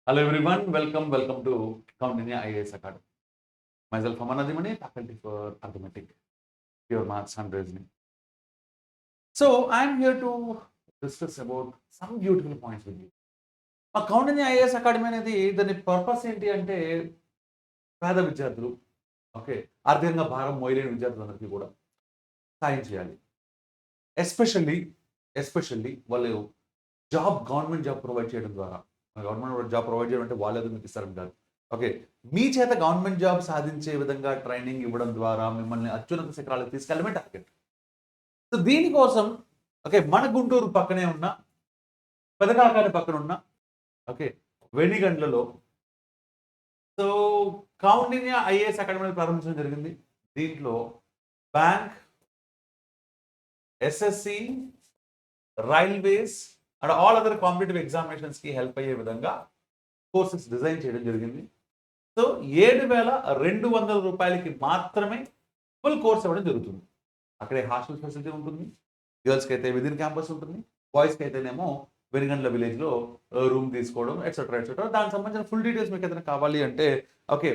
Hello everyone, welcome to Coundinya IAS Academy. Myself Aman Adimani, faculty for Arithmetic, Pure Maths and Reasoning. So I am here to discuss about some beautiful points with you. మా Kaundinya IAS academy అనేది దాని purpose ఏంటి అంటే పేద విద్యార్థులు okay ఆర్థికంగా భారం మోయలేని విద్యార్థులందరికీ కూడా సాయం చేయాలి. ఎస్పెషల్లీ వాళ్ళు గవర్నమెంట్ జాబ్ ప్రొవైడ్ చేయడం ద్వారా గవర్నమెంట్ జాబ్ ప్రొవైడ్ చేయడం అంటే వాళ్ళేదో మీకు ఇస్తారని కాదు. ఓకే మీ చేత గవర్నమెంట్ జాబ్ సాధించే విధంగా ట్రైనింగ్ ఇవ్వడం ద్వారా మిమ్మల్ని అత్యున్నత శిఖరాలకు తీసుకెళ్ళడమే టార్గెట్. సో దీనికోసం ఓకే మన గుంటూరు పక్కనే ఉన్న పెదకాకాని పక్కన ఉన్న ఓకే వెనిగండ్లలో సో కౌండిన్య ఐఏఎస్ అకాడమీ ప్రారంభించడం జరిగింది. దీంట్లో bank, SSC, railways and all other competitive ఎగ్జామినేషన్స్కి హెల్ప్ అయ్యే విధంగా కోర్సెస్ డిజైన్ చేయడం జరిగింది. సో 7,200 రూపాయలకి మాత్రమే ఫుల్ కోర్స్ ఇవ్వడం జరుగుతుంది. అక్కడే హాస్టల్ ఫెసిలిటీ ఉంటుంది, గర్ల్స్కి అయితే విదిన్ క్యాంపస్ ఉంటుంది, బాయ్స్కి అయితేనేమో వెనిగండ్ల విలేజ్లో రూమ్ తీసుకోవడం ఎట్సెట్రా. దానికి సంబంధించిన ఫుల్ డీటెయిల్స్ మీకు ఏదైనా కావాలి అంటే ఓకే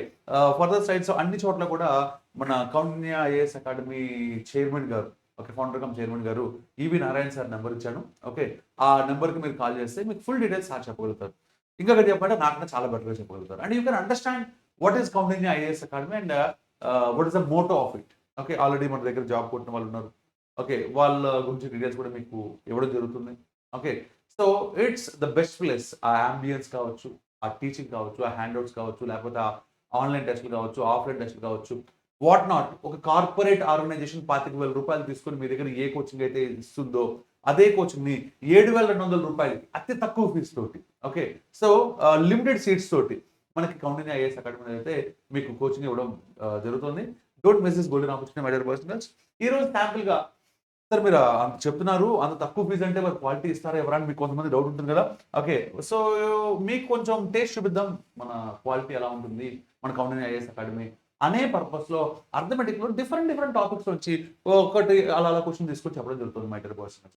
ఫర్దర్ సైడ్స్ అన్ని చోట్ల కూడా మన కౌండిన్య ఐఏఎస్ అకాడమీ చైర్మన్ గారు ఓకే ఫౌండర్ కమ్ చైర్మన్ గారు ఈవి నారాయణ సార్ నెంబర్ ఇచ్చాను. ఓకే ఆ నెంబర్కి మీరు కాల్ చేస్తే మీకు ఫుల్ డీటెయిల్స్ సార్ చెప్పగలుగుతారు. ఇంకా చెప్పంటే నాకన్నా చాలా బెటర్గా చెప్పగలుగుతారు. And you can understand what is Kaundinya IAS academy and what is the motto of it. Okay already మన దగ్గర జాబ్ కొట్టిన వాళ్ళు ఉన్నారు. ఓకే వాళ్ళ గురించి డీటెయిల్స్ కూడా మీకు ఇవ్వడం జరుగుతుంది. Okay so it's the best place. ఆ అంబియన్స్ కావచ్చు, ఆ టీచింగ్ కావచ్చు, ఆ హ్యాండ్అవుట్స్ కావచ్చు, లేకపోతే ఆ ఆన్లైన్ టెస్ట్లు కావచ్చు, ఆఫ్లైన్ టెస్ట్లు కావచ్చు, వాట్ నాట్. ఒక కార్పొరేట్ ఆర్గనైజేషన్ 25,000 రూపాయలు తీసుకొని మీ దగ్గర ఏ కోచింగ్ అయితే ఇస్తుందో అదే కోచింగ్ని 7,200 రూపాయలకి అతి తక్కువ ఫీజు తోటి ఓకే సో లిమిటెడ్ సీట్స్ తోటి మనకి కౌండిన్య ఐఏఎస్ అకాడమీ అయితే మీకు కోచింగ్ ఇవ్వడం జరుగుతుంది. Don't miss this golden opportunity my dear personals. ఈరోజు శాంపుల్గా సార్ మీరు అంత చెప్తున్నారు, అంత తక్కువ ఫీజు అంటే మరి క్వాలిటీ ఇస్తారా ఎవరా అని మీకు కొంతమంది డౌట్ ఉంటుంది కదా. ఓకే సో మీకు కొంచెం టేస్ట్ చూపిద్దాం మన క్వాలిటీ ఎలా ఉంటుంది మన కౌండిన్య ఐఏఎస్ అకాడమీ అనే పర్పస్లో అర్థమెటిక్లో డిఫరెంట్ టాపిక్స్ వచ్చి ఒకటి అలా క్వశ్చన్ తీసుకొని చెప్పడం జరుగుతుంది మై డియర్ పర్సనల్స్.